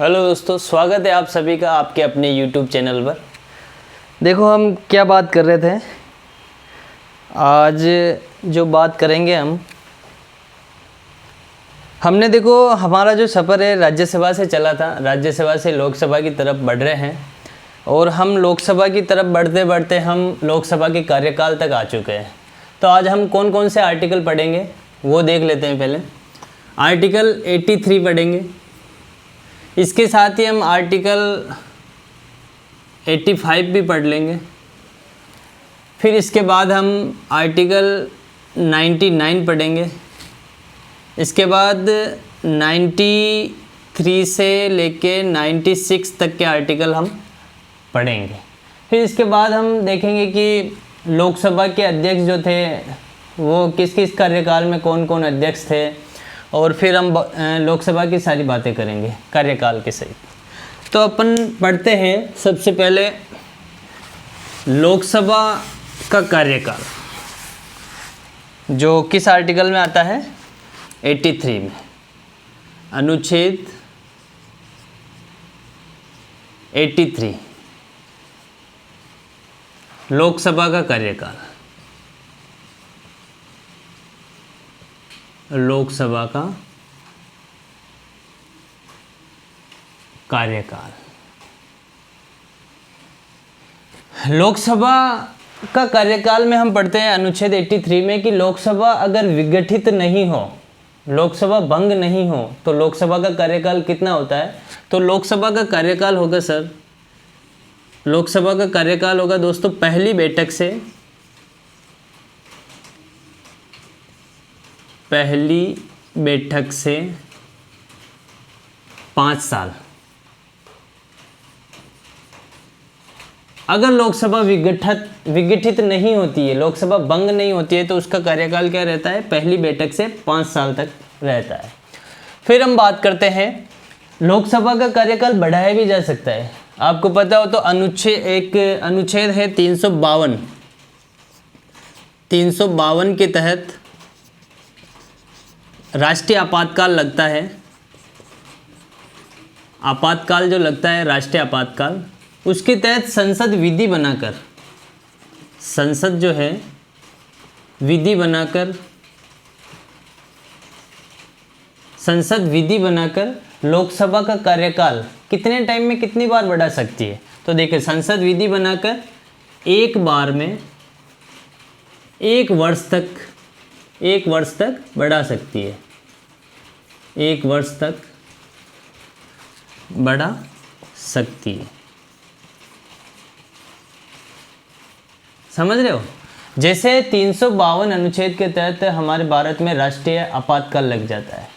Hello दोस्तों, स्वागत है आप सभी का आपके अपने YouTube चैनल पर। देखो हम क्या बात कर रहे थे। आज जो बात करेंगे हमने देखो हमारा जो सफ़र है राज्यसभा से चला था, राज्यसभा से लोकसभा की तरफ बढ़ रहे हैं और हम लोकसभा की तरफ बढ़ते बढ़ते हम लोकसभा के कार्यकाल तक आ चुके हैं। तो आज हम कौन कौन से आर्टिकल पढ़ेंगे वो देख लेते हैं। पहले आर्टिकल 83 पढ़ेंगे, इसके साथ ही हम आर्टिकल 85 भी पढ़ लेंगे। फिर इसके बाद हम आर्टिकल 99 पढ़ेंगे। इसके बाद 93 से लेके 96 तक के आर्टिकल हम पढ़ेंगे। फिर इसके बाद हम देखेंगे कि लोकसभा के अध्यक्ष जो थे वो किस किस कार्यकाल में कौन कौन अध्यक्ष थे, और फिर हम लोकसभा की सारी बातें करेंगे कार्यकाल के सहित। तो अपन पढ़ते हैं सबसे पहले लोकसभा का कार्यकाल, जो किस आर्टिकल में आता है 83 में, अनुच्छेद 83 लोकसभा का कार्यकाल। लोकसभा का कार्यकाल। लोकसभा का कार्यकाल में हम पढ़ते हैं अनुच्छेद 83 में कि लोकसभा अगर विघटित नहीं हो, लोकसभा भंग नहीं हो, तो लोकसभा का कार्यकाल कितना होता है। तो लोकसभा का कार्यकाल होगा सर, लोकसभा का कार्यकाल होगा दोस्तों पहली बैठक से 5 साल। अगर लोकसभा विघटित नहीं होती है, लोकसभा भंग नहीं होती है, तो उसका कार्यकाल क्या रहता है, पहली बैठक से 5 साल तक रहता है। फिर हम बात करते हैं लोकसभा का कार्यकाल बढ़ाया भी जा सकता है। आपको पता हो तो अनुच्छेद है 352 के तहत राष्ट्रीय आपातकाल लगता है। आपातकाल जो लगता है राष्ट्रीय आपातकाल, उसके तहत संसद विधि बनाकर, संसद जो है विधि बनाकर, संसद विधि बनाकर लोकसभा का कार्यकाल कितने टाइम में कितनी बार बढ़ा सकती है। तो देखिए संसद विधि बनाकर एक बार में 1 वर्ष तक बढ़ा सकती है, 1 वर्ष तक बढ़ा सकती है। समझ रहे हो। जैसे 352 अनुच्छेद के तहत हमारे भारत में राष्ट्रीय आपातकाल लग जाता है,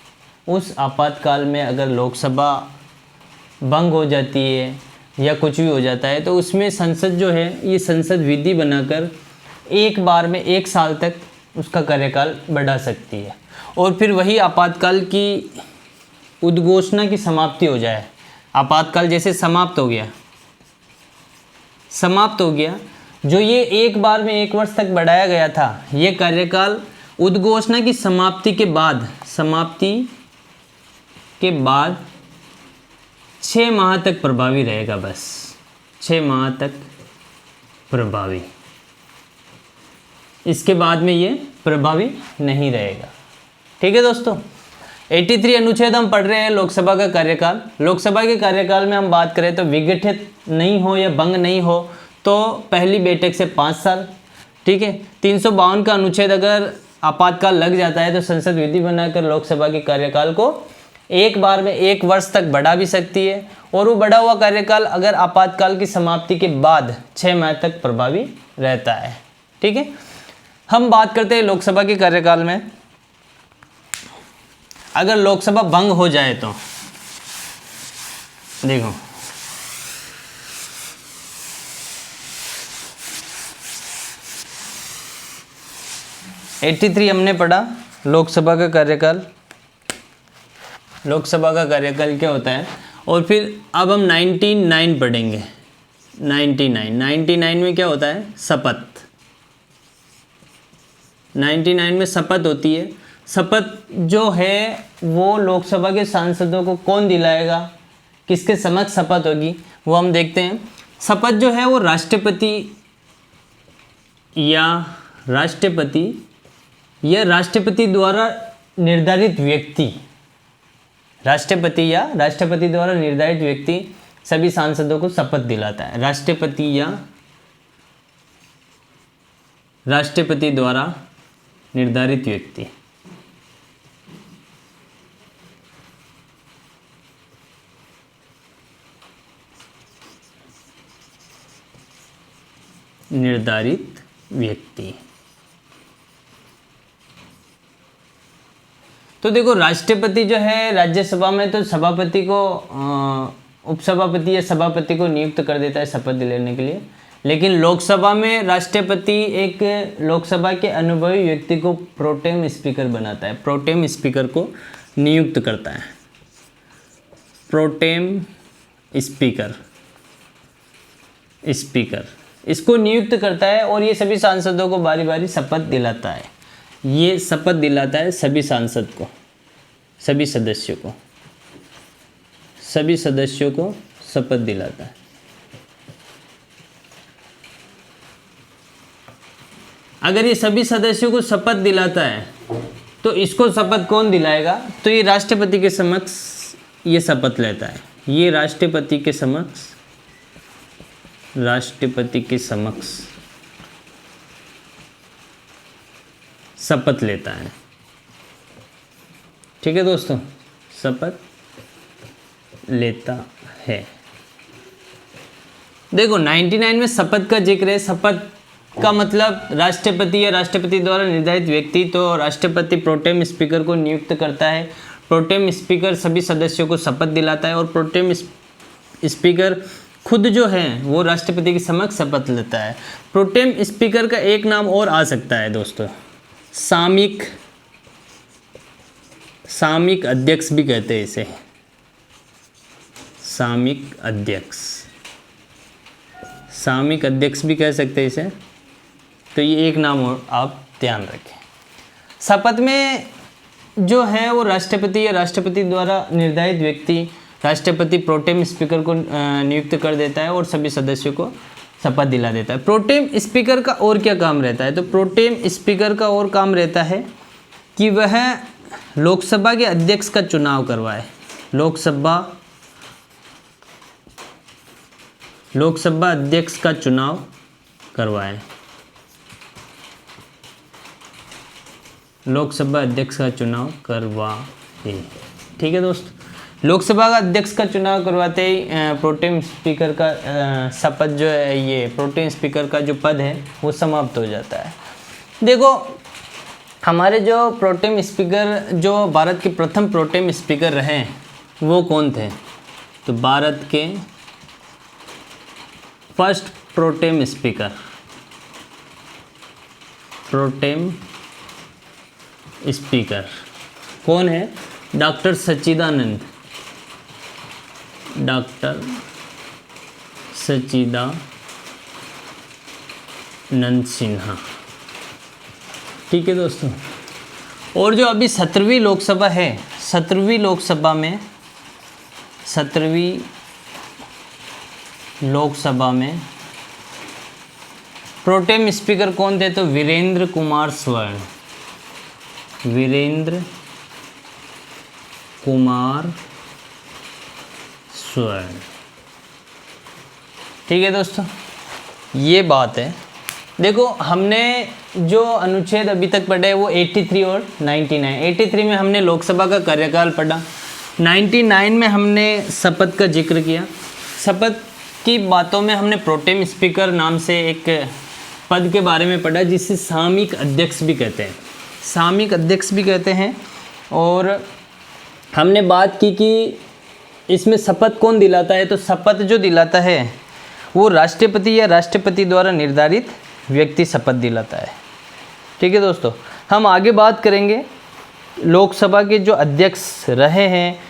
उस आपातकाल में अगर लोकसभा भंग हो जाती है या कुछ भी हो जाता है, तो उसमें संसद जो है ये संसद विधि बनाकर एक बार में 1 साल तक उसका कार्यकाल बढ़ा सकती है। और फिर वही आपातकाल की उद्घोषणा की समाप्ति हो जाए, आपातकाल जैसे समाप्त हो गया, जो ये एक बार में 1 वर्ष तक बढ़ाया गया था, ये कार्यकाल उद्घोषणा की समाप्ति के बाद 6 माह तक प्रभावी रहेगा। बस 6 माह तक प्रभावी, इसके बाद में ये प्रभावी नहीं रहेगा। ठीक है दोस्तों, 83 अनुच्छेद हम पढ़ रहे हैं लोकसभा का कार्यकाल। लोकसभा के कार्यकाल में हम बात करें तो विघटित नहीं हो या भंग नहीं हो तो पहली बैठक से 5 साल। ठीक है, 352 का अनुच्छेद अगर आपातकाल लग जाता है तो संसद विधि बनाकर लोकसभा के कार्यकाल को एक बार में 1 वर्ष तक बढ़ा भी सकती है, और वो बढ़ा हुआ कार्यकाल अगर आपातकाल की समाप्ति के बाद 6 माह तक प्रभावी रहता है। ठीक है, हम बात करते हैं लोकसभा के कार्यकाल में अगर लोकसभा भंग हो जाए तो देखो एट्टी थ्री हमने पढ़ा लोकसभा का कार्यकाल। लोकसभा का कार्यकाल क्या होता है, और फिर अब हम 99 पढ़ेंगे। 99 में क्या होता है, शपथ। 99 में शपथ होती है। शपथ जो है वो लोकसभा के सांसदों को कौन दिलाएगा, किसके समक्ष शपथ होगी वो हम देखते हैं। शपथ जो है वो राष्ट्रपति या राष्ट्रपति द्वारा निर्धारित व्यक्ति, राष्ट्रपति या राष्ट्रपति द्वारा निर्धारित व्यक्ति सभी सांसदों को शपथ दिलाता है। राष्ट्रपति या राष्ट्रपति द्वारा निर्धारित व्यक्ति। निर्धारित व्यक्ति। तो देखो राष्ट्रपति जो है राज्यसभा में तो सभापति को उपसभापति या सभापति को नियुक्त कर देता है शपथ दिलाने के लिए, लेकिन लोकसभा में राष्ट्रपति एक लोकसभा के अनुभवी व्यक्ति को प्रोटेम स्पीकर बनाता है, प्रोटेम स्पीकर को नियुक्त करता है। प्रोटेम स्पीकर इसको नियुक्त करता है और ये सभी सांसदों को बारी बारी शपथ दिलाता है। ये शपथ दिलाता है सभी सांसद को, सभी सदस्यों को शपथ दिलाता है। अगर ये सभी सदस्यों को शपथ दिलाता है तो इसको शपथ कौन दिलाएगा? तो ये राष्ट्रपति के समक्ष ये शपथ लेता है। ये राष्ट्रपति के समक्ष शपथ लेता है। ठीक है दोस्तों, शपथ लेता है। देखो 99 में शपथ का जिक्र है। शपथ का मतलब राष्ट्रपति या राष्ट्रपति द्वारा निर्धारित व्यक्ति, तो राष्ट्रपति प्रोटेम स्पीकर को नियुक्त करता है। प्रोटेम स्पीकर सभी सदस्यों को शपथ दिलाता है और प्रोटेम स्पीकर खुद जो है वो राष्ट्रपति के समक्ष शपथ लेता है। प्रोटेम स्पीकर का एक नाम और आ सकता है दोस्तों, सामयिक अध्यक्ष भी कहते हैं इसे, सामयिक अध्यक्ष भी कह सकते हैं इसे। तो ये एक नाम और आप ध्यान रखें। शपथ में जो है वो राष्ट्रपति या राष्ट्रपति द्वारा निर्धारित व्यक्ति राष्ट्रपति प्रोटेम स्पीकर को नियुक्त कर देता है और सभी सदस्यों को शपथ दिला देता है। प्रोटेम स्पीकर का और क्या काम रहता है? तो प्रोटेम स्पीकर का और काम रहता है कि वह लोकसभा के अध्यक्ष का चुनाव करवाए। लोकसभा अध्यक्ष का चुनाव करवाए। लोकसभा अध्यक्ष का चुनाव करवाए। ठीक है दोस्त, लोकसभा का अध्यक्ष का चुनाव करवाते ही प्रोटेम स्पीकर का शपथ जो है, ये प्रोटेम स्पीकर का जो पद है वो समाप्त हो जाता है। देखो हमारे जो प्रोटेम स्पीकर, जो भारत के प्रथम प्रोटेम स्पीकर रहे वो कौन थे? तो भारत के फर्स्ट प्रोटेम स्पीकर कौन है? डॉक्टर सच्चिदानंद सिन्हा। ठीक है दोस्तों, और जो अभी 17वीं लोकसभा है, 17वीं लोकसभा में प्रोटेम स्पीकर कौन थे? तो वीरेंद्र कुमार स्वर्ण। ठीक है दोस्तों, ये बात है। देखो हमने जो अनुच्छेद अभी तक पढ़े वो 83 और 99। 83 में हमने लोकसभा का कार्यकाल पढ़ा, 99 में हमने शपथ का जिक्र किया। शपथ की बातों में हमने प्रोटेम स्पीकर नाम से एक पद के बारे में पढ़ा जिसे सामयिक अध्यक्ष भी कहते हैं। और हमने बात की कि इसमें शपथ कौन दिलाता है? तो शपथ जो दिलाता है वो राष्ट्रपति या राष्ट्रपति द्वारा निर्धारित व्यक्ति शपथ दिलाता है। ठीक है दोस्तों, हम आगे बात करेंगे लोकसभा के जो अध्यक्ष रहे हैं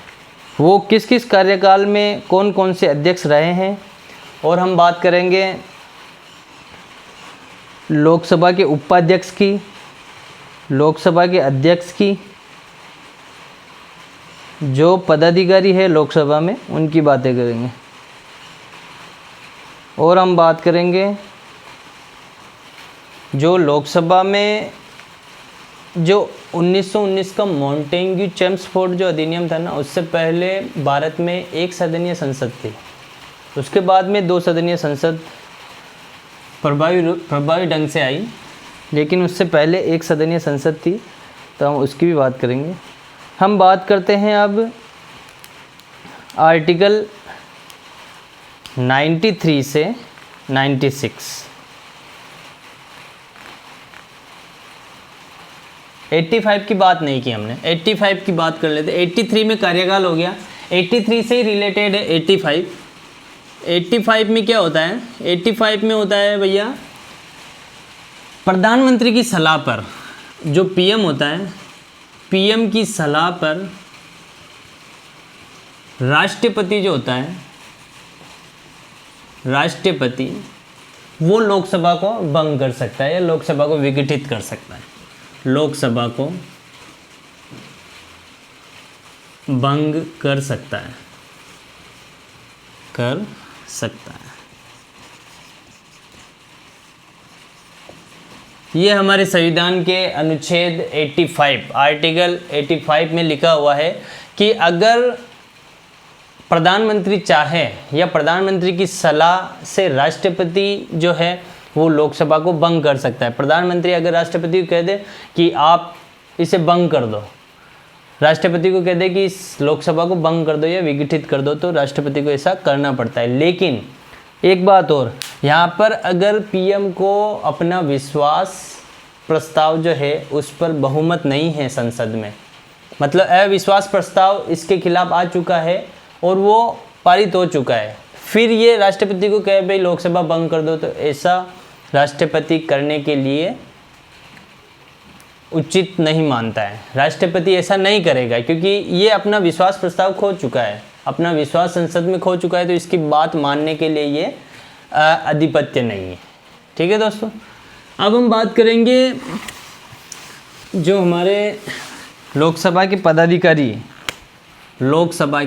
वो किस किस कार्यकाल में कौन कौन से अध्यक्ष रहे हैं, और हम बात करेंगे लोकसभा के उपाध्यक्ष की, लोकसभा के अध्यक्ष की, जो पदाधिकारी है लोकसभा में उनकी बातें करेंगे। और हम बात करेंगे जो लोकसभा में जो 1919 का मॉन्टेग्यू चेम्सफोर्ड जो अधिनियम था ना, उससे पहले भारत में एक सदनीय संसद थी। उसके बाद में 2 सदनीय संसद प्रभावी ढंग से आई, लेकिन उससे पहले एक सदनीय संसद थी, तो हम उसकी भी बात करेंगे। हम बात करते हैं अब आर्टिकल 93 से 96। 85 की बात नहीं की हमने, 85 की बात कर लेते। 83 में कार्यकाल हो गया, 83 से ही रिलेटेड है 85। 85 में क्या होता है? 85 में होता है भैया, प्रधानमंत्री की सलाह पर जो पीएम होता है, पीएम की सलाह पर राष्ट्रपति जो होता है, राष्ट्रपति वो लोकसभा को भंग कर सकता है या लोकसभा को विघटित कर सकता है। लोकसभा को भंग कर सकता है, कर सकता है। ये हमारे संविधान के अनुच्छेद 85 आर्टिकल 85 में लिखा हुआ है कि अगर प्रधानमंत्री चाहे या प्रधानमंत्री की सलाह से राष्ट्रपति जो है वो लोकसभा को भंग कर सकता है। प्रधानमंत्री अगर राष्ट्रपति को कह दे कि आप इसे भंग कर दो, राष्ट्रपति को कह दे कि इस लोकसभा को भंग कर दो या विघटित कर दो, तो राष्ट्रपति को ऐसा करना पड़ता है। लेकिन एक बात और, यहाँ पर अगर पीएम को अपना विश्वास प्रस्ताव जो है उस पर बहुमत नहीं है संसद में, मतलब अविश्वास प्रस्ताव इसके खिलाफ आ चुका है और वो पारित हो चुका है, फिर ये राष्ट्रपति को कहे भाई लोकसभा भंग कर दो, तो ऐसा राष्ट्रपति करने के लिए उचित नहीं मानता है। राष्ट्रपति ऐसा नहीं करेगा क्योंकि ये अपना विश्वास प्रस्ताव खो चुका है, अपना विश्वास संसद में खो चुका है, तो इसकी बात मानने के लिए ये आधिपत्य नहीं है। ठीक है दोस्तों, अब हम बात करेंगे जो हमारे लोकसभा के पदाधिकारी, लोकसभा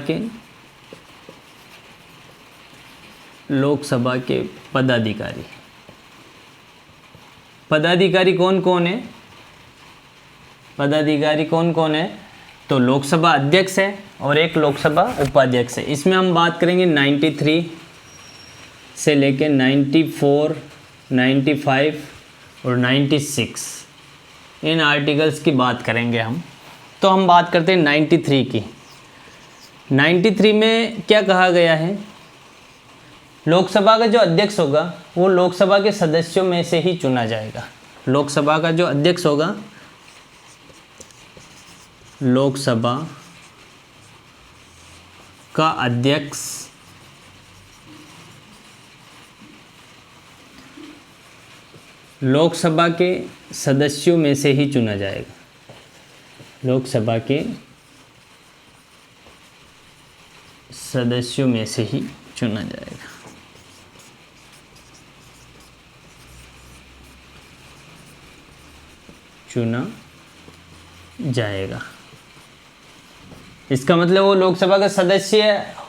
के पदाधिकारी, पदाधिकारी कौन कौन है? पदाधिकारी कौन कौन है? तो लोकसभा अध्यक्ष है और एक लोकसभा उपाध्यक्ष है। इसमें हम बात करेंगे 93 से लेकर 94, 95 और 96 इन आर्टिकल्स की बात करेंगे हम। तो हम बात करते हैं 93 की। 93 में क्या कहा गया है? लोकसभा का जो अध्यक्ष होगा वो लोकसभा के सदस्यों में से ही चुना जाएगा। लोकसभा का जो अध्यक्ष होगा, लोकसभा का अध्यक्ष लोकसभा के सदस्यों में से ही चुना जाएगा। लोकसभा के सदस्यों में से ही चुना जाएगा। चुना जाएगा इसका मतलब वो लोकसभा का सदस्य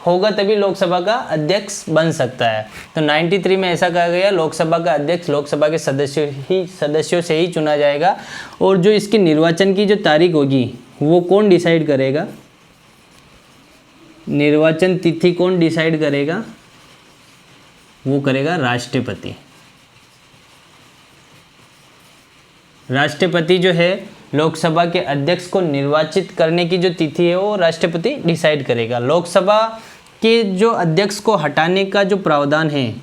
होगा तभी लोकसभा का अध्यक्ष बन सकता है। तो 93 में ऐसा कहा गया, लोकसभा का अध्यक्ष लोकसभा के सदस्यों से ही चुना जाएगा। और जो इसके निर्वाचन की जो तारीख होगी वो कौन डिसाइड करेगा? निर्वाचन तिथि कौन डिसाइड करेगा? वो करेगा राष्ट्रपति। राष्ट्रपति जो है लोकसभा के अध्यक्ष को निर्वाचित करने की जो तिथि है वो राष्ट्रपति डिसाइड करेगा। लोकसभा के जो अध्यक्ष को हटाने का जो प्रावधान है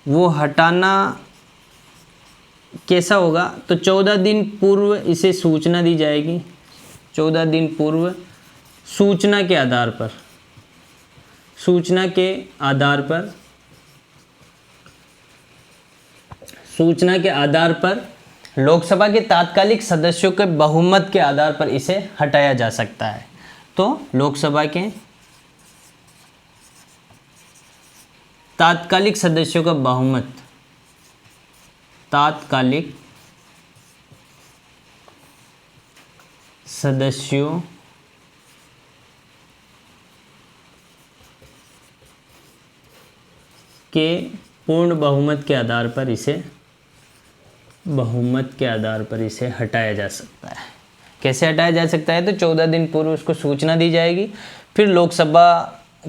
वो हटाना कैसा होगा? तो 14 दिन पूर्व इसे सूचना दी जाएगी। 14 दिन पूर्व सूचना के आधार पर, सूचना के आधार पर, सूचना के आधार पर लोकसभा के तात्कालिक सदस्यों के बहुमत के आधार पर इसे हटाया जा सकता है। तो लोकसभा के तात्कालिक सदस्यों का बहुमत, तात्कालिक सदस्यों के पूर्ण बहुमत के आधार पर इसे हटाया जा सकता है। कैसे हटाया जा सकता है? तो 14 दिन पूर्व उसको सूचना दी जाएगी। फिर लोकसभा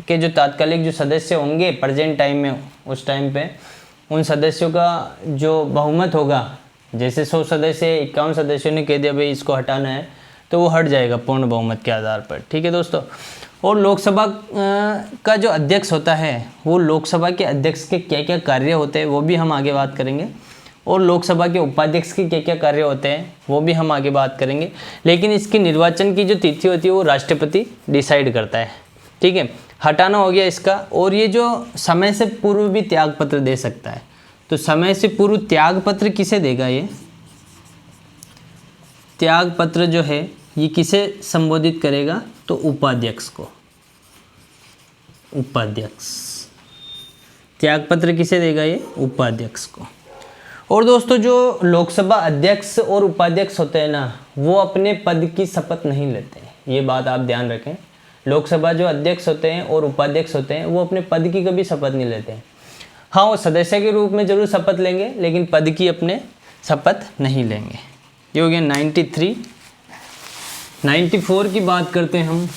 के जो तात्कालिक जो सदस्य होंगे प्रेजेंट टाइम में, उस टाइम पे उन सदस्यों का जो बहुमत होगा, जैसे 100 सदस्य 51 सदस्यों ने कह दिया भाई इसको हटाना है, तो वो हट जाएगा पूर्ण बहुमत के आधार पर। ठीक है दोस्तों। और लोकसभा का जो अध्यक्ष होता है, वो लोकसभा के अध्यक्ष के क्या क्या कार्य होते हैं वो भी हम आगे बात करेंगे, और लोकसभा के उपाध्यक्ष के क्या क्या कार्य होते हैं वो भी हम आगे बात करेंगे। लेकिन इसकी निर्वाचन की जो तिथि होती है वो राष्ट्रपति डिसाइड करता है। ठीक है, हटाना हो गया इसका। और ये जो समय से पूर्व भी त्यागपत्र दे सकता है, तो समय से पूर्व त्यागपत्र किसे देगा? ये त्यागपत्र जो है ये किसे संबोधित करेगा? तो उपाध्यक्ष को। उपाध्यक्ष त्यागपत्र किसे देगा? ये उपाध्यक्ष को। और दोस्तों जो लोकसभा अध्यक्ष और उपाध्यक्ष होते हैं ना, वो अपने पद की शपथ नहीं लेते हैं। ये बात आप ध्यान रखें। लोकसभा जो अध्यक्ष होते हैं और उपाध्यक्ष होते हैं वो अपने पद की कभी शपथ नहीं लेते हैं। हाँ, वो सदस्य के रूप में जरूर शपथ लेंगे, लेकिन पद की अपने शपथ नहीं लेंगे। ये हो गया 93। 94 की बात करते हैं हम।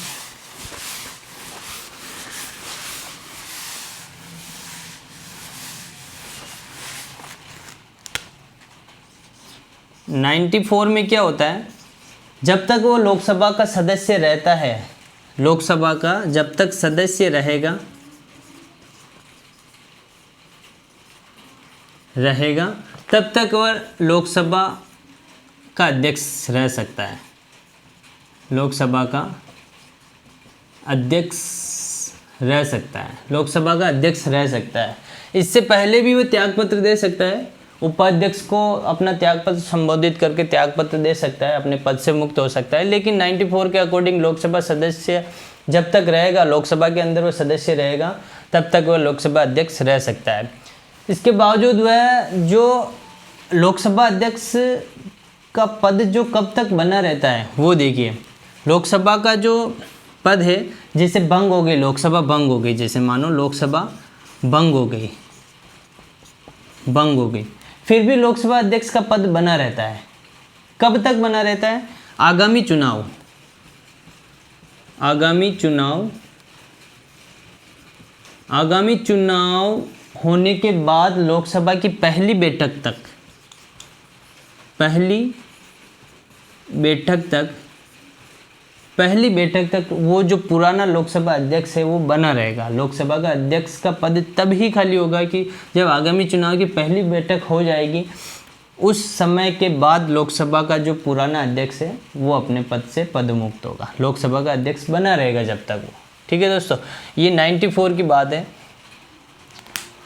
में क्या होता है? जब तक वो लोकसभा का सदस्य रहता है, लोकसभा का जब तक सदस्य रहेगा तब तक वह लोकसभा का अध्यक्ष रह सकता है। लोकसभा का अध्यक्ष रह सकता है। लोकसभा का अध्यक्ष रह सकता है। इससे पहले भी वो त्यागपत्र दे सकता है। उपाध्यक्ष को अपना त्यागपत्र संबोधित करके त्यागपत्र दे सकता है, अपने पद से मुक्त हो सकता है। लेकिन 94 के अकॉर्डिंग लोकसभा सदस्य जब तक रहेगा, लोकसभा के अंदर वो सदस्य रहेगा, तब तक वह लोकसभा अध्यक्ष रह सकता है। इसके बावजूद वह जो लोकसभा अध्यक्ष का पद जो कब तक बना रहता है वो देखिए। लोकसभा का जो पद है, जैसे भंग हो गई, लोकसभा भंग हो गई, जैसे मानो लोकसभा भंग हो गई, फिर भी लोकसभा अध्यक्ष का पद बना रहता है। कब तक बना रहता है? आगामी चुनाव होने के बाद लोकसभा की पहली बैठक तक वो जो पुराना लोकसभा अध्यक्ष है वो बना रहेगा। लोकसभा का अध्यक्ष का पद तब ही खाली होगा कि जब आगामी चुनाव की पहली बैठक हो जाएगी। उस समय के बाद लोकसभा का जो पुराना अध्यक्ष है वो अपने पद से पदमुक्त होगा। लोकसभा का अध्यक्ष बना रहेगा जब तक वो। ठीक है दोस्तों, ये 94 की बात है।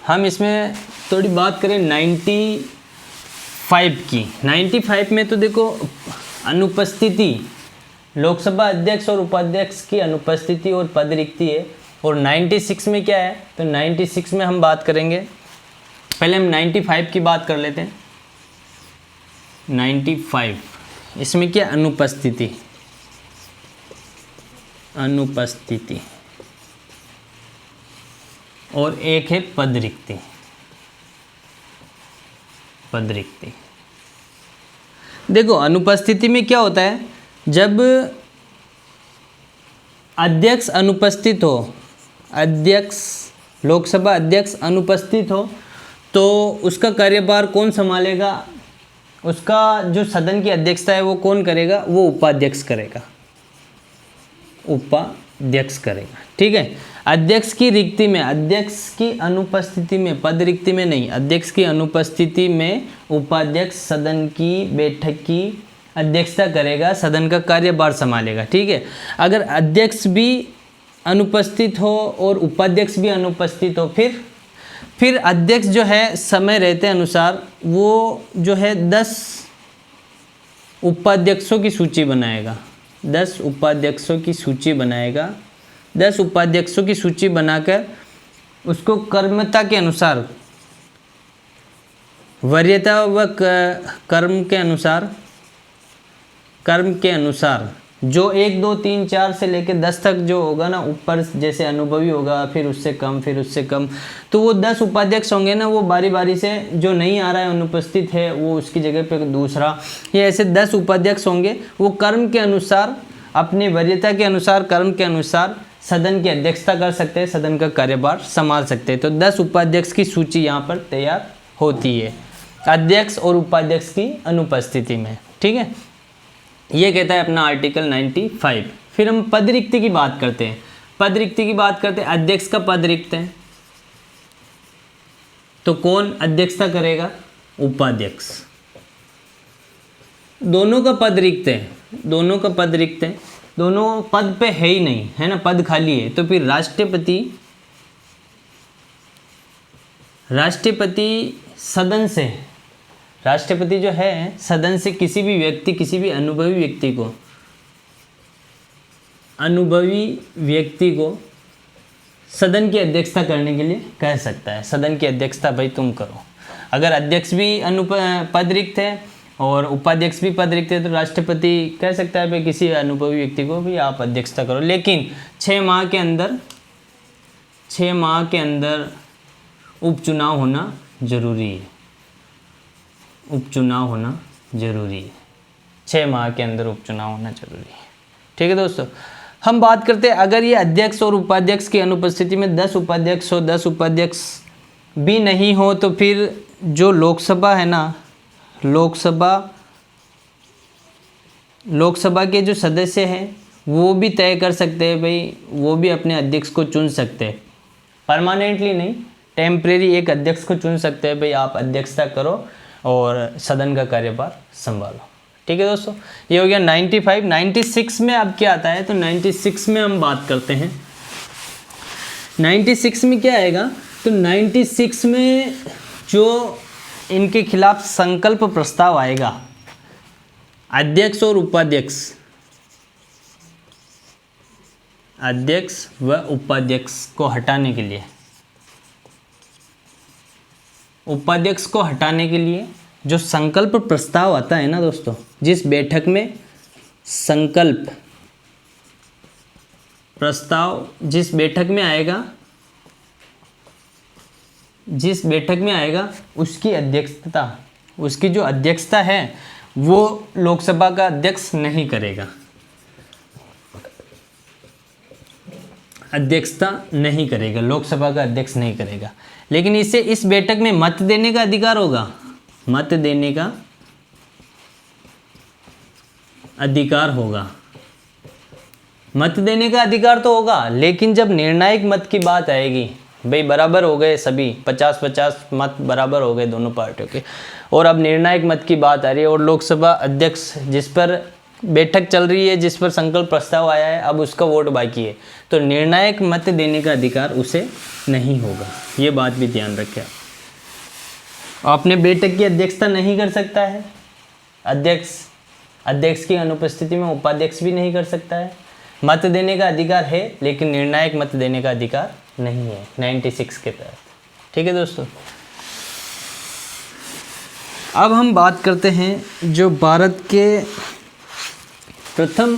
हम इसमें थोड़ी बात करें 95 की। 95 में तो देखो अनुपस्थिति, लोकसभा अध्यक्ष और उपाध्यक्ष की अनुपस्थिति और पद रिक्ति है। और 96 में क्या है? तो 96 में हम बात करेंगे, पहले हम 95 की बात कर लेते हैं। 95 इसमें क्या? अनुपस्थिति और एक है पद रिक्ति। देखो अनुपस्थिति में क्या होता है? जब अध्यक्ष अनुपस्थित हो, लोकसभा अध्यक्ष अनुपस्थित हो, तो उसका कार्यभार कौन संभालेगा? उसका जो सदन की अध्यक्षता है वो कौन करेगा? वो उपाध्यक्ष करेगा। ठीक है। अध्यक्ष की रिक्ति में, अध्यक्ष की अनुपस्थिति में, पद रिक्ति में नहीं, अध्यक्ष की अनुपस्थिति में उपाध्यक्ष सदन की बैठक की अध्यक्षता करेगा, सदन का कार्यभार संभालेगा। ठीक है। अगर अध्यक्ष भी अनुपस्थित हो और उपाध्यक्ष भी अनुपस्थित हो, फिर अध्यक्ष जो है समय रहते अनुसार वो जो है 10 उपाध्यक्षों की सूची बनाएगा। 10 उपाध्यक्षों की सूची बनाएगा। 10 उपाध्यक्षों की सूची बनाकर उसको कर्मता के अनुसार, वरीयता व कर्म के अनुसार जो 1 2 3 4 से लेकर 10 तक जो होगा ना, ऊपर जैसे अनुभवी होगा, फिर उससे कम, फिर उससे कम, तो वो 10 उपाध्यक्ष होंगे ना, वो बारी बारी से जो नहीं आ रहा है, अनुपस्थित है, वो उसकी जगह पे दूसरा, ये ऐसे 10 उपाध्यक्ष होंगे। वो कर्म के अनुसार, अपनी वरीयता के अनुसार, कर्म के अनुसार सदन की अध्यक्षता कर सकते हैं, सदन का कार्यभार संभाल सकते हैं। तो 10 उपाध्यक्ष की सूची यहाँ पर तैयार होती है अध्यक्ष और उपाध्यक्ष की अनुपस्थिति में। ठीक है, ये कहता है अपना आर्टिकल 95। फिर हम पद रिक्ति की बात करते हैं। पद रिक्ति की बात करते हैं, अध्यक्ष का पद रिक्त है तो कौन अध्यक्षता करेगा? उपाध्यक्ष। दोनों का पद रिक्त है, दोनों का पद रिक्त है, दोनों पद पे है ही नहीं, है ना, पद खाली है, तो फिर राष्ट्रपति सदन से, राष्ट्रपति जो है सदन से किसी भी व्यक्ति, किसी भी अनुभवी व्यक्ति को सदन की अध्यक्षता करने के लिए कह सकता है। सदन की अध्यक्षता भाई तुम करो। अगर अध्यक्ष भी पद रिक्त है और उपाध्यक्ष भी पद रिक्त है तो राष्ट्रपति कह सकता है भाई किसी अनुभवी व्यक्ति को भी आप अध्यक्षता करो, लेकिन 6 माह के अंदर उपचुनाव होना जरूरी है। उपचुनाव होना जरूरी है, 6 माह के अंदर उपचुनाव होना जरूरी है। ठीक है दोस्तों, हम बात करते हैं अगर ये अध्यक्ष और उपाध्यक्ष की अनुपस्थिति में 10 उपाध्यक्ष हो, 10 उपाध्यक्ष भी नहीं हो, तो फिर जो लोकसभा है ना, लोकसभा के जो सदस्य हैं वो भी तय कर सकते हैं भाई, वो भी अपने अध्यक्ष को चुन सकते हैं। परमानेंटली नहीं, टेम्परेरी एक अध्यक्ष को चुन सकते हैं भाई, आप अध्यक्षता करो और सदन का कार्यभार संभालो। ठीक है दोस्तों, ये हो गया 95। 96 में अब क्या आता है, तो 96 में हम बात करते हैं। 96 में क्या आएगा, तो 96 में जो इनके खिलाफ संकल्प प्रस्ताव आएगा, अध्यक्ष और उपाध्यक्ष, अध्यक्ष व उपाध्यक्ष को हटाने के लिए, उपाध्यक्ष को हटाने के लिए जो संकल्प प्रस्ताव आता है ना दोस्तों, जिस बैठक में संकल्प प्रस्ताव जिस बैठक में आएगा, उसकी अध्यक्षता, उसकी जो अध्यक्षता है वो लोकसभा का अध्यक्ष नहीं करेगा, अध्यक्षता नहीं करेगा, लोकसभा का अध्यक्ष नहीं करेगा, लेकिन इसे इस बैठक में मत देने का अधिकार होगा, मत देने का अधिकार होगा, मत देने का अधिकार तो होगा, लेकिन जब निर्णायक मत की बात आएगी, भाई बराबर हो गए सभी, 50-50 मत बराबर हो गए दोनों पार्टियों के, और अब निर्णायक मत की बात आ रही है और लोकसभा अध्यक्ष जिस पर बैठक चल रही है, जिस पर संकल्प प्रस्ताव आया है, अब उसका वोट बाकी है, तो निर्णायक मत देने का अधिकार उसे नहीं होगा। ये बात भी ध्यान रखें। अपने बैठक की अध्यक्षता नहीं कर सकता है अध्यक्ष की अनुपस्थिति में उपाध्यक्ष भी नहीं कर सकता है। मत देने का अधिकार है लेकिन निर्णायक मत देने का अधिकार नहीं है 96 के तहत। ठीक है दोस्तों, अब हम बात करते हैं जो भारत के प्रथम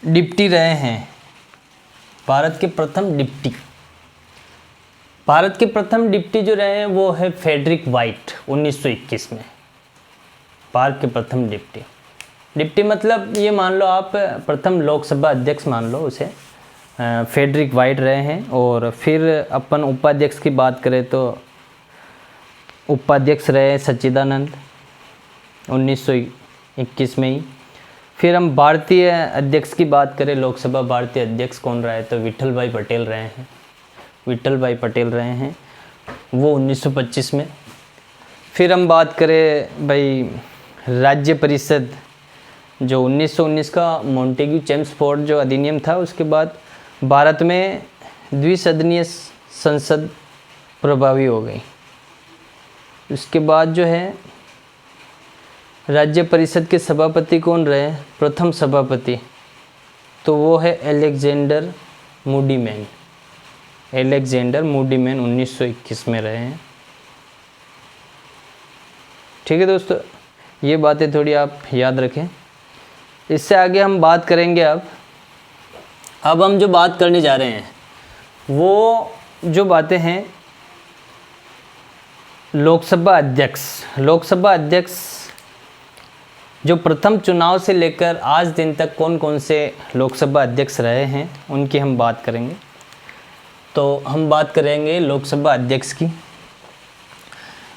डिप्टी रहे हैं, भारत के प्रथम डिप्टी जो रहे हैं वो है फ्रेडरिक वाइट 1921 में। भारत के प्रथम डिप्टी मतलब ये मान लो आप प्रथम लोकसभा अध्यक्ष मान लो उसे, फ्रेडरिक वाइट रहे हैं। और फिर अपन उपाध्यक्ष की बात करें तो उपाध्यक्ष रहे सच्चिदानंद 1921 में ही। फिर हम भारतीय अध्यक्ष की बात करें, लोकसभा भारतीय अध्यक्ष कौन रहा है तो विट्ठल भाई पटेल रहे हैं वो 1925 में। फिर हम बात करें भाई राज्य परिषद जो 1919 का मॉन्टेग्यू चेम्सफोर्ड जो अधिनियम था, उसके बाद भारत में द्विसदनीय संसद प्रभावी हो गई। उसके बाद जो है राज्य परिषद के सभापति कौन रहे, प्रथम सभापति तो वो है एलेक्जेंडर मूडीमैन 1921 में रहे हैं। ठीक है दोस्तों, ये बातें थोड़ी आप याद रखें। इससे आगे हम बात करेंगे। अब हम जो बात करने जा रहे हैं वो जो बातें हैं लोकसभा अध्यक्ष जो प्रथम चुनाव से लेकर आज दिन तक कौन कौन से लोकसभा अध्यक्ष रहे हैं उनकी हम बात करेंगे। तो हम बात करेंगे लोकसभा अध्यक्ष की।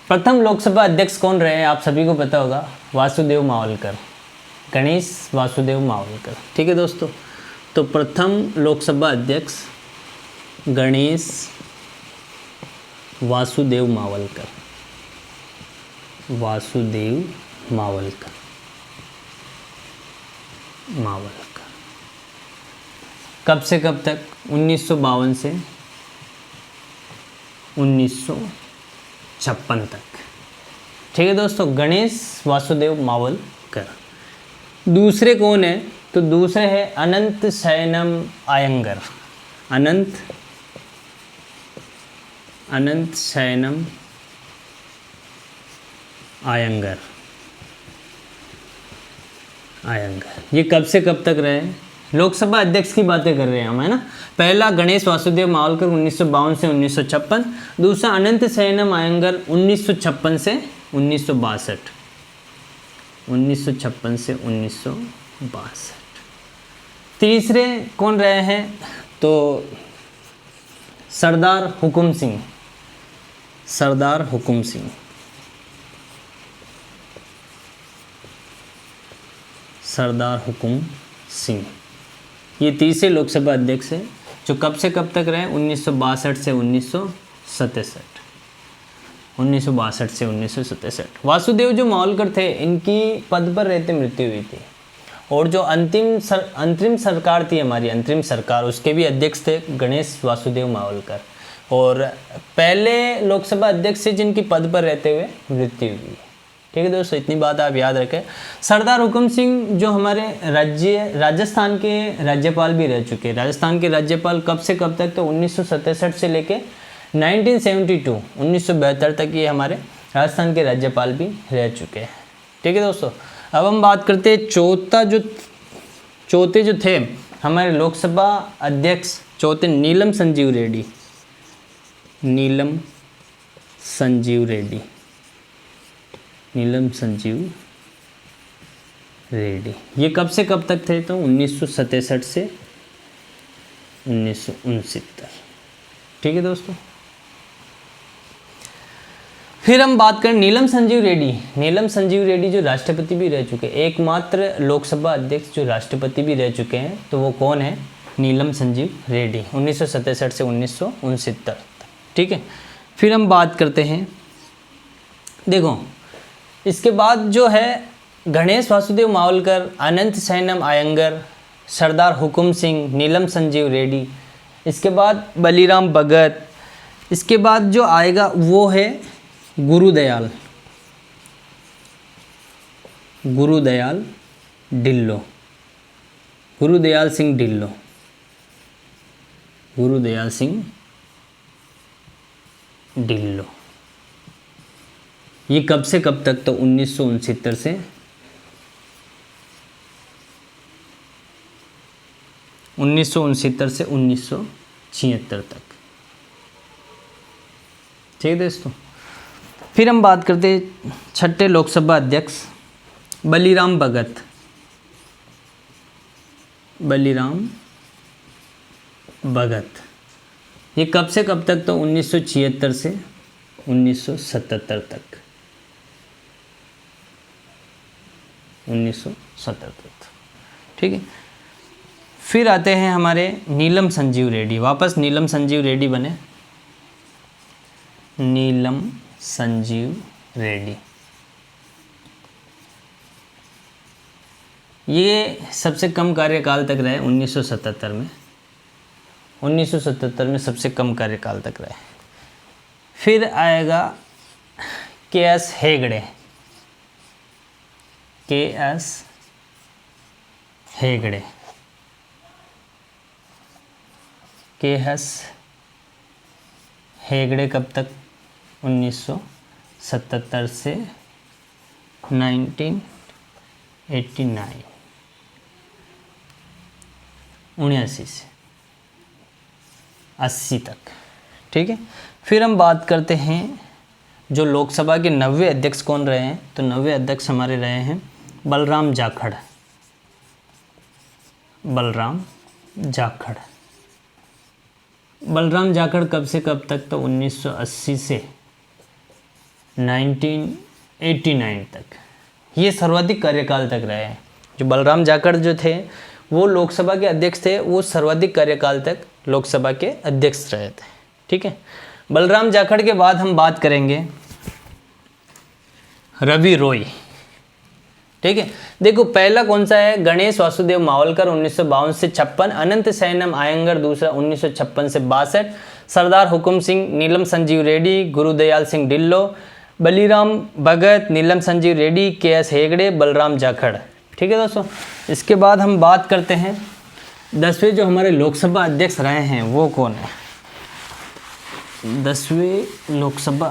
प्रथम लोकसभा अध्यक्ष कौन रहे हैं आप सभी को पता होगा, वासुदेव मावलकर, गणेश वासुदेव मावलकर। ठीक है दोस्तों, तो प्रथम लोकसभा अध्यक्ष गणेश वासुदेव मावलकर, कब से कब तक? 1952 से 1956 तक। ठीक है दोस्तों, गणेश वासुदेव मावलकर। दूसरे कौन है? तो दूसरे है अनंत शयनम अयंगर। अनंत शयनम अयंगर। ये कब से कब तक रहे? लोकसभा अध्यक्ष की बातें कर रहे हैं हम, है ना। पहला गणेश वासुदेव मावलकर 1952 से 1956, दूसरा अनंत शयनम अयंगर 1956 से 1962। 1956 से 1962। तीसरे कौन रहे हैं? तो सरदार हुकुम सिंह। ये तीसरे लोकसभा अध्यक्ष हैं जो कब से कब तक रहे? 1962 से 1967। वासुदेव जो मावलकर थे इनकी पद पर रहते मृत्यु हुई थी, और जो अंतरिम सरकार थी हमारी, अंतरिम सरकार, उसके भी अध्यक्ष थे गणेश वासुदेव मावलकर। और पहले लोकसभा अध्यक्ष थे जिनकी पद पर रहते हुए मृत्यु हुई। ठीक है दोस्तों, इतनी बात आप याद रखें। सरदार हुकुम सिंह जो हमारे राजस्थान के राज्यपाल भी रह चुके हैं। राजस्थान के राज्यपाल कब से कब तक? तो 1967 से लेके 1972 तक ये हमारे राजस्थान के राज्यपाल भी रह चुके हैं। ठीक है दोस्तों, अब हम बात करते हैं चौथे जो थे हमारे लोकसभा अध्यक्ष, चौथे नीलम संजीव रेड्डी। ये कब से कब तक थे? तो 1967 से 1969। ठीक है दोस्तों, फिर हम बात करें नीलम संजीव रेड्डी जो राष्ट्रपति भी रह चुके हैं, एकमात्र लोकसभा अध्यक्ष जो राष्ट्रपति भी रह चुके हैं। तो वो कौन है? नीलम संजीव रेड्डी, 1967 से 1969। ठीक है, फिर हम बात करते हैं, देखो इसके बाद जो है गणेश वासुदेव मावलकर, अनंत शयनम अयंगर, सरदार हुकुम सिंह, नीलम संजीव रेड्डी, इसके बाद बलीराम भगत, इसके बाद जो आएगा वो है गुरुदयाल सिंह ढिल्लो। ये कब से कब तक? तो 1969 से 1976 तक। ठीक है दोस्तों, फिर हम बात करते हैं छठे लोकसभा अध्यक्ष बलीराम भगत। ये कब से कब तक? तो 1976 से 1977 तक। 1977 तक। ठीक है, फिर आते हैं हमारे नीलम संजीव रेड्डी। वापस नीलम संजीव रेड्डी बने, नीलम संजीव रेड्डी। ये सबसे कम कार्यकाल तक रहे 1977 में। 1977 में सबसे कम कार्यकाल तक रहे। फिर आएगा के.एस. हेगड़े। हेगड़े कब तक? 1977 से 1989 79 से 80 तक। ठीक है, फिर हम बात करते हैं जो लोकसभा के 90वें अध्यक्ष कौन रहे हैं। तो 90वें अध्यक्ष हमारे रहे हैं बलराम जाखड़। बलराम जाखड़, बलराम जाखड़ कब से कब तक? तो 1980 से 1989 तक, ये सर्वाधिक कार्यकाल तक रहे हैं। जो बलराम जाखड़ जो थे वो लोकसभा के अध्यक्ष थे, वो सर्वाधिक कार्यकाल तक लोकसभा के अध्यक्ष रहे थे। ठीक है, बलराम जाखड़ के बाद हम बात करेंगे रवि रॉय। ठीक है, देखो पहला कौन सा है? गणेश वासुदेव मावलकर 1952 से 56, अनंत सैनम आयंगर दूसरा 1956 से 62, सरदार हुकुम सिंह, नीलम संजीव रेड्डी, गुरुदयाल सिंह ढिल्लो, बलीराम भगत, नीलम संजीव रेड्डी, के.एस. हेगड़े, बलराम जाखड़। ठीक है दोस्तों, इसके बाद हम बात करते हैं 10वें जो हमारे लोकसभा अध्यक्ष रहे हैं वो कौन है? 10वें लोकसभा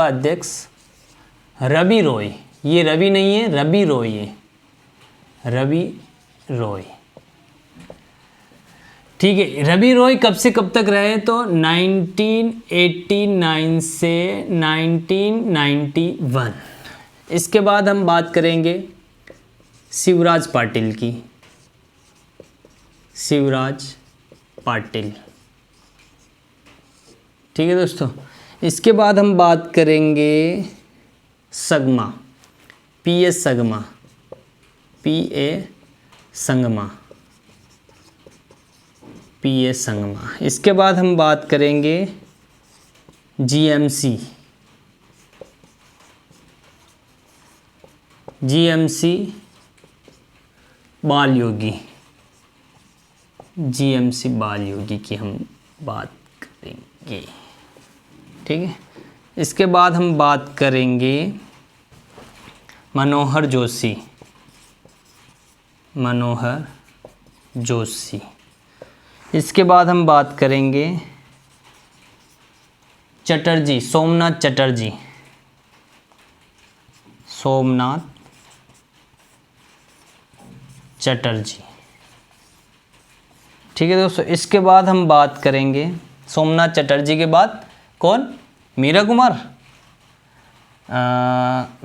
अध्यक्ष रवि रॉय। ये रवि नहीं है, रवि रॉय है, रवि रॉय। ठीक है, रवि रॉय कब से कब तक रहे? तो 1989 से 1991। इसके बाद हम बात करेंगे शिवराज पाटिल की। शिवराज पाटिल। ठीक है दोस्तों, इसके बाद हम बात करेंगे Sangma, P S. Sangma, P.A. Sangma, P.A. Sangma. इसके बाद हम बात करेंगे GMC, बाल योगी, GMC बाल योगी की हम बात करेंगे। ठीक है, इसके बाद हम बात करेंगे मनोहर जोशी, मनोहर जोशी। इसके बाद हम बात करेंगे चटर्जी, सोमनाथ चटर्जी, सोमनाथ चटर्जी। ठीक है दोस्तों, इसके बाद हम बात करेंगे सोमनाथ चटर्जी के बाद कौन? मीरा कुमार,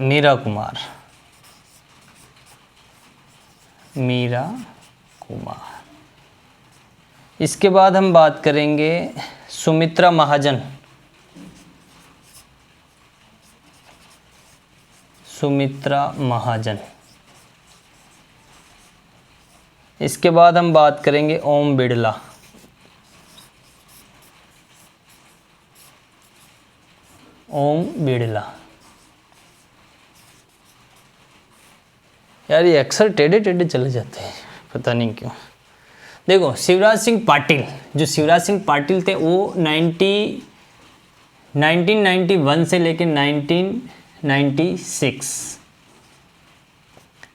मीरा कुमार, मीरा कुमार। इसके बाद हम बात करेंगे सुमित्रा महाजन, सुमित्रा महाजन। इसके बाद हम बात करेंगे ओम बिड़ला, ओम बिड़ला। यार ये अक्सर टेढ़े टेढ़े चले जाते हैं, पता नहीं क्यों। देखो शिवराज सिंह पाटिल, जो शिवराज सिंह पाटिल थे वो 1991 से लेकर 1996।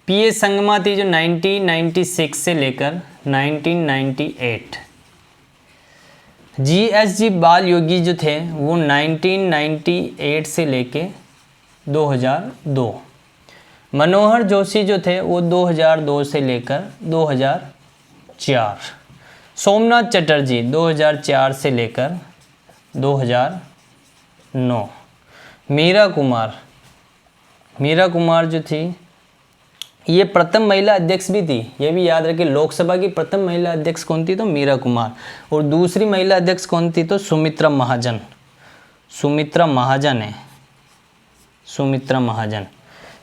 P.A. संगमा थी जो 1996 से लेकर 1998। G.S.G. बाल योगी जो थे वो 1998 से लेके 2002। मनोहर जोशी जो थे वो 2002 से लेकर 2004। सोमनाथ चटर्जी 2004 से लेकर 2009। मीरा कुमार जो थी ये प्रथम महिला अध्यक्ष भी थी, ये भी याद रखिए। लोकसभा की प्रथम महिला अध्यक्ष कौन थी? तो मीरा कुमार। और दूसरी महिला अध्यक्ष कौन थी? तो सुमित्रा महाजन। सुमित्रा महाजन है, सुमित्रा महाजन।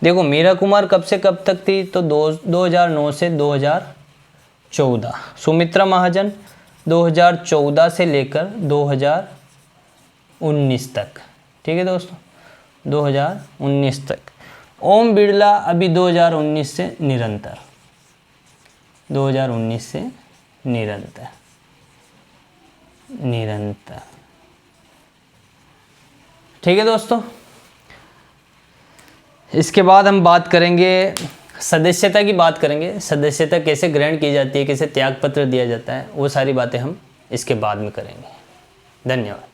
देखो मीरा कुमार कब से कब तक थी? तो 2009 से 2014। सुमित्रा महाजन 2014 से लेकर 2019 तक। ठीक है दोस्तों, 2019 तक। ओम बिड़ला अभी 2019 से निरंतर, 2019 से निरंतर। ठीक है दोस्तों, इसके बाद हम बात करेंगे सदस्यता की बात करेंगे, सदस्यता कैसे ग्रहण की जाती है, कैसे त्याग पत्र दिया जाता है, वो सारी बातें हम इसके बाद में करेंगे। धन्यवाद।